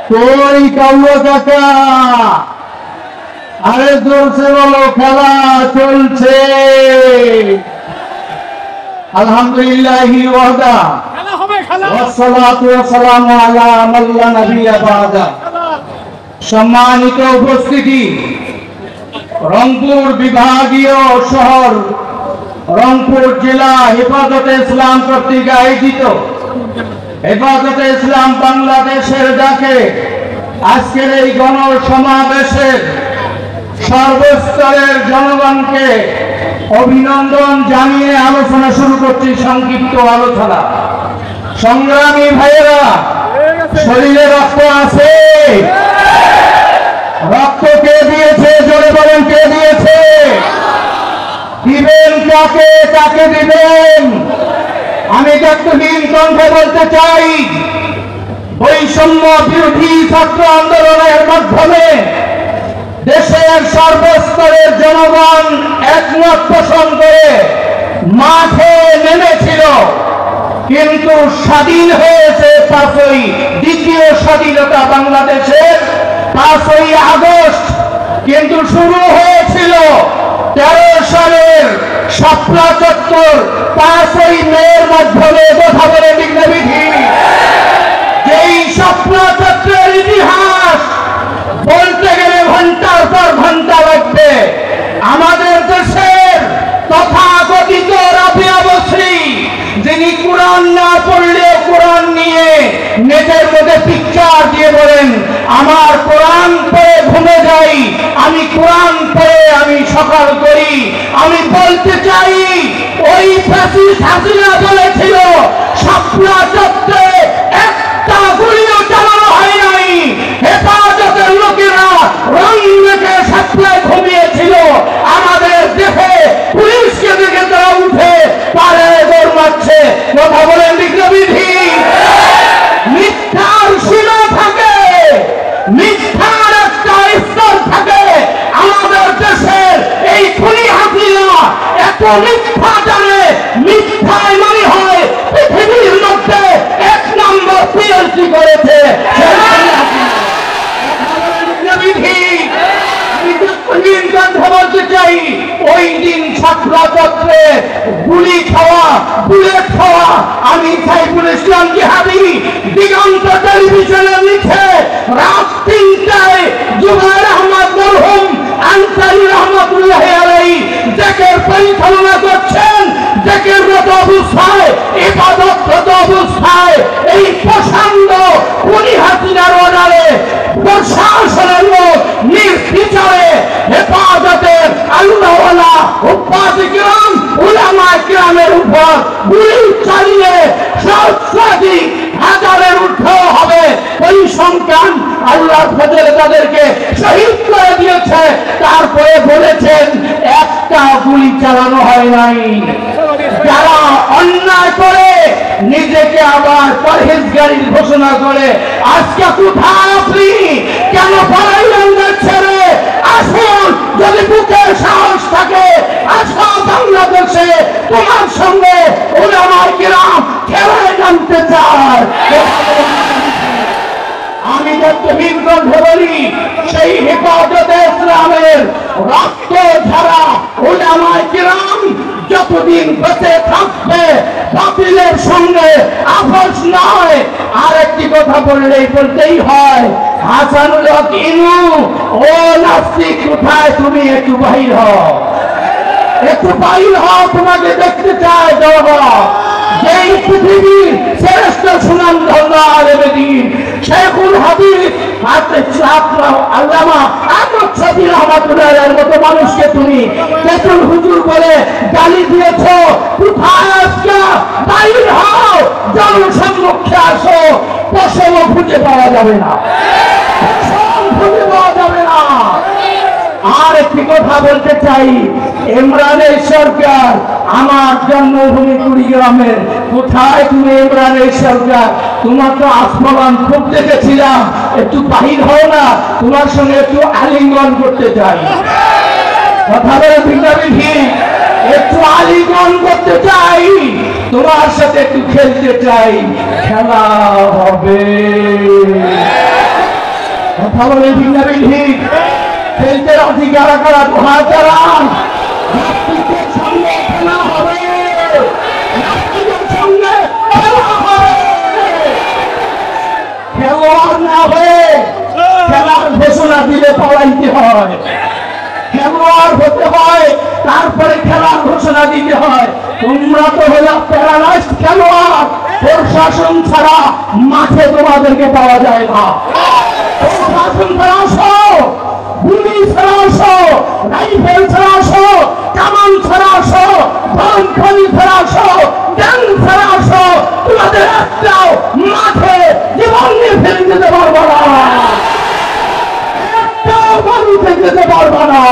কই কাউয়া কাকা, আরে জোরসে বলো, খেলা চলছে। আলহামদুলিল্লাহি ওয়াহদা, ওয়াসসালাতু ওয়াসসালামু আলা মান লা নাবিয়্যা বা'দা। সম্মানিত উপস্থিতি, রংপুর বিভাগীয় শহর, রংপুর জেলা হেফাজতে ইসলাম কর্তৃক আয়োজিত হেফাজতে ইসলাম বাংলাদেশের ডাকে আজকের এই গণসমাবেশের সর্বস্তরের জনগণকে অভিনন্দন জানিয়ে আলোচনা শুরু করছি। সংক্ষিপ্ত আলোচনা। সংগ্রামী ভাইয়েরা, শরীরে রক্ত আছে? রক্ত কে দিয়েছে? জোরে বলেন, কে দিয়েছে? দিবেন কাকে? কাকে দিবেন? আমি দায়িত্বহীন কণ্ঠে বলতে চাই, বৈষম্য বিরোধী ছাত্র আন্দোলনের মাধ্যমে দেশের সর্বস্তরের জনগণ একমত পোষণ করে মাঠে নেমেছিল, কিন্তু স্বাধীন হয়েছে 5ই দ্বিতীয় স্বাধীনতা বাংলাদেশের 5ই আগস্ট। কিন্তু শুরু হয়েছিল 13 সালের শাপলা চত্বর 5ই মের মাধ্যমে। কথা বলে বিঘ্নবিধি, যেই শাপলা চত্বরের ইতিহাস বলতে গেলে ঘন্টার পর ঘন্টা লাগবে। আমাদের দেশের তথাকথিত রাবিয়া বসরি, যিনি কোরআন না পড়লে কোরআন নিয়ে নেটের মধ্যে পিকচার দিয়ে বলেন, আমার কোরআন পড়ে ঘুমে যাই, আমি কোরআন পড়ে আমি সকাল করি। আমি বলতে চাই, ওই ফ্যাসিস্ট হাসিনা বলেছিল শাপলা চত্বরে একটা গুলিও চালানো হয় নাই। হেফাজতের লোকেরা রং মেখে শাপলায় ঘুমিয়েছিল। আমাদের দেখে পুলিশকে দেখে তারা উঠে পাড়ায় দৌড় মারছে। কথা বলেন বিঘ্নবিধি। মিথ্যার সীমা থাকে, মিথ্যার একটা স্তর থাকে। আমাদের দেশের এই খুনি হাসিনা এত মিথ্যা জানে, মিথ্যায় মানে হয় পৃথিবীর মধ্যে 1 নম্বর পিএলসি করেছে। বলতে চাই, ওই দিন ছাত্রা চত্বরে গুলি খাওয়া, বুলেট খাওয়া, আমি সাইফুল ইসলাম জিহাদি দিগন্ত টেলিভিশনে লিখে রাত 3টায় জুবায়ের আহমদ মরহুম আনসারী রহমাতুল্লাহ আলাইহি জিকির পরিচালনা করছেন। জিকিররত অবস্থায়, ইবাদতরত অবস্থায় এই প্রচন্ড খুনি হাসিনার অর্ডারে প্রশাসনের লোক নির্বিচারে হেফাজতের আল্লাহওয়ালা উপাধি কিরাম উলামায়ে কিরামের উপর গুলি চালিয়ে সহস্রাধিক হাজারের ঊর্ধ্বে হবে পরিসংখ্যান আল্লাহর ফজলে তাদেরকে শহীদ করে দিয়েছে। তারপরে বলেছেন একটা গুলি চালানো হয় নাই। যারা অন্যায় করে নিজেকে আবার পরহেজগারির ঘোষণা করে, আজকে কোথায় আপনি? কেন পালাইলেন দেশ ছেড়ে? আসুন, যদি বুকের সাহস থাকে আসো বাংলাদেশে, তোমার সঙ্গে উলামায়ে কিরাম খেলায় নামতে চায়। আমি দায়িত্বহীন কণ্ঠে বলি, সেই হেফাজতে ইসলামের রক্ত ঝরা উলামায়ে কিরাম যতদিন বেঁচে থাকবে বাতিলের সঙ্গে আপোষ নয়। আর একটি কথা বলতেই হয়, হাসানুল হক ইনু, ও নাস্তিক কোথায় তুমি? একটু বাহির হও, একটু বাহির হও, তোমাকে দেখতে চায় জনগণ। যেই পৃথিবীর শ্রেষ্ঠ সুনামধন্য আলেমে দ্বীন শেখুল হাদিস আল্লামা আহমদ শফি রহমাতুল্লাহের মতো মানুষকে তুমি তেতুল হুজুর বলে গালি দিয়েছ। কোথায় আজকে? বাহির হও, জনসম্মুখে আসো। পশম খুঁজে পাওয়া যাবে না, খুঁজে পাওয়া যাবে না। আর একটি কথা বলতে চাই, ইমরানের সরকার, আমার জন্মভূমি কুড়িগ্রামের, কোথায় তুমি ইমরানের সরকার? তোমার তো আসমান খুব দেখেছিলাম, একটু বাহির হও না, তোমার সঙ্গে একটু আলিঙ্গন করতে চাই। কথা বলে বিঘ্নবিধি, একটু আলিঙ্গন করতে চাই, তোমার সাথে একটু খেলতে চাই। খেলা হবে। কথা বলে ঠিক না ঠিক? খেলতে রাজি কারা কারা দোহা চালান। নাস্তিকদের সঙ্গে খেলা হবে, নাস্তিকদের সঙ্গে খেলা হবে। খেলোয়াড় না হয়ে খেলার ঘোষণা দিলে পালাইতে হয়, খেলোয়াড় হতে হয় তারপরে খেলার ঘোষণা দিতে হয়। তোমরা তো হলো প্যারালাইজড খেলোয়াড়, প্রশাসন ছাড়া মাঠে তোমাদেরকে পাওয়া যায় না। প্রশাসন ছাড়া আসো, গুলি ছাড়া আসো, রাইফেল ছাড়া আসো, কামান ছাড়া আসো, গরমখানি ছাড়া আসো, গ্যাং ছাড়া আসো, তোমাদের একটাও মাঠে জীবন নিয়ে ফেলে দিতে পারবো না, একটাও বাড়ি থেকে যেতে পারবো না।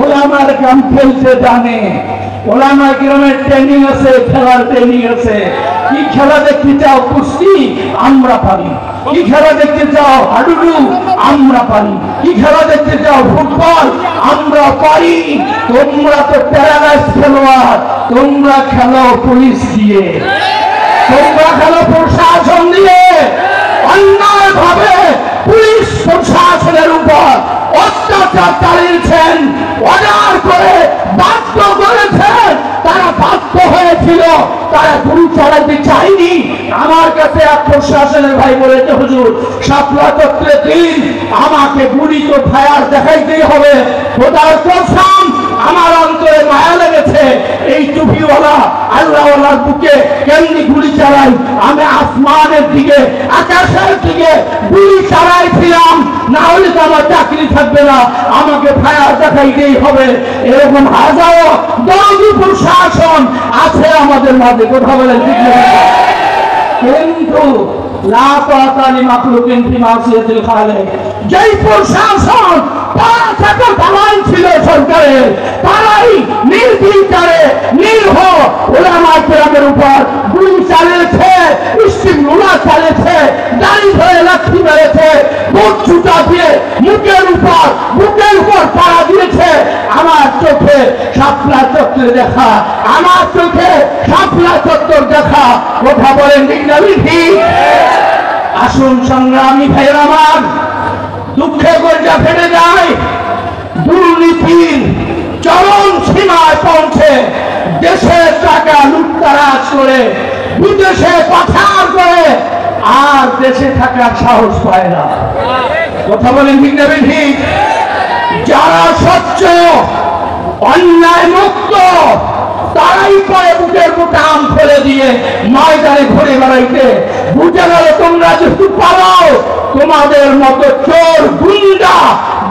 ওলামার কাম খেলতে জানে, ওলামা কিরমের ট্রেনিং আছে, খেলার ট্রেনিং আছে। কি খেলা দেখতে চাও? কুস্তি আমরা পারি। কি খেলা দেখতে চাও? হাডুডু আমরা পারি। কি খেলা দেখতে চাও? ফুটবল আমরা পারি। তোমরা তো প্যারালাইজ খেলোয়াড়, তোমরা খেলো পুলিশ দিয়ে, তোমরা খেলো প্রশাসন দিয়ে। অন্যায় ভাবে পুলিশ প্রশাসনের উপর অত্যাচার চালিয়েছেন, অর্ডার করে বাধ্য করেছেন। তারা বাধ্য হয়েছিল, তারা গুলি চালাতে চাইনি। আমার কাছে এক প্রশাসনের ভাই বলেছে, হুজুর শাপলা চত্বরে দিন আমাকে গুলি তো ফায়ার দেখাইতেই হবে। খোদার কসম আমার অন্তরে মায়া লেগেছে। এই টুপিওয়ালা আল্লাহওয়ালার বুকে কেমনি গুলি চালাই, আমি আসমানের দিকে আকাশের দিকে গুলি চালাইছিলাম। না হলে তো আমার চাকরি থাকবে না, আমাকে ফায়ার দেখাইতেই হবে। এরকম হাজারো দরদি প্রশাসন আছে আমাদের মাঝে, কথা বলেন ঠিক না? কিন্তু লা তাআতালি মাখলুকিন ফি মাসিয়াতিল খালিক, যেই প্রশাসন তারা থেকে দালাল ছিল সরকারের, তারাই নির্বিচারে নিরীহ উলামা কেরামের উপর গুলি চালিয়েছে, ইস্তিমরুলা চালিয়েছে, দাড়ি ধরে লাঠি মেরেছে, বুক ছুটা দিয়ে বুকের উপর পাড়া দিয়েছে। আমার চোখে শাপলা চত্বরে দেখা, আমার চোখে শাপলা চত্বর দেখা। কথা বলেন ঠিক না ঠিক? আসুন সংগ্রামী ভাইয়ের আমার, দুঃখে গর্জা ফেটে যায়। দুর্নীতির চরম সীমায় পৌঁছে দেশের টাকা লুটতরাজ করে বিদেশে পাচার করে আর দেশে থাকার সাহস পায় না। কথা বলেন ঠিক না ঠিক? যারা স্বচ্ছ অন্যায় মুক্ত তারাই পরে বুকের বোতাম খুলে দিয়ে ময়দানে ঘুরে বেড়াইতে। বুঝে গেল তোমরা যেহেতু পালাও, তোমাদের মতো চোর গুন্ডা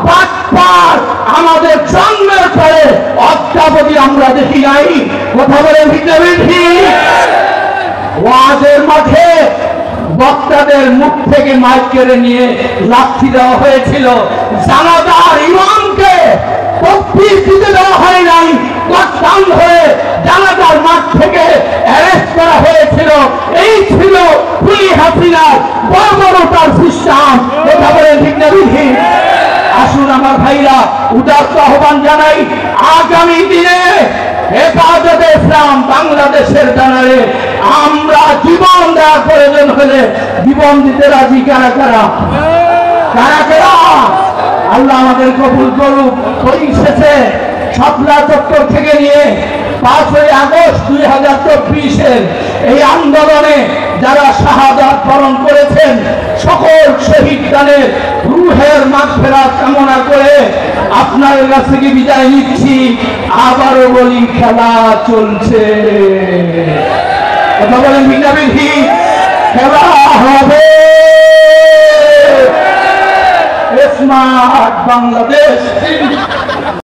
বাটপার আমাদের জন্মের পরে অদ্যাবধি আমরা দেখি নাই। কথা বলেন ঠিক না ঠিক? ওয়াজের মাঠে বক্তাদের মুখ থেকে মাইক কেড়ে নিয়ে লাঠি দেওয়া হয়েছিল। জানাজার ইমামকে তকবীর দিতে দেওয়া হয় নাই, কর্তান হয়ে জানাজার মাঠ থেকে অ্যারেস্ট করা হয়েছিল। এই ছিল খুনি হাসিনার বর্বরতার সিস্টেম। কথা বলে ঠিক না ঠিক? আসুন আমার ভাইরা, উদাত্ত আহ্বান জানাই, আগামী দিনে হেফাজতে ইসলাম বাংলাদেশের ব্যানারে আমরা জীবন দেওয়ার প্রয়োজন হলে জীবন দিতে রাজি। কারা কারা কারা কারা? আল্লাহ আমাদের কবুল করুক। পরিশেষে শাপলা চত্বর থেকে নিয়ে 5ই আগস্ট 2024 এই আন্দোলনে যারা শাহাদাত বরণ করেছেন, সকল শহীদ গানের রুহের মাগফিরাত কামনা করে আপনার কাছ থেকে বিদায় নিচ্ছি। আবারও বলি, খেলা চলছে। কথা বলেন ঠিক না ঠিক? খেলা হবে। স্মার্ট বাংলাদেশ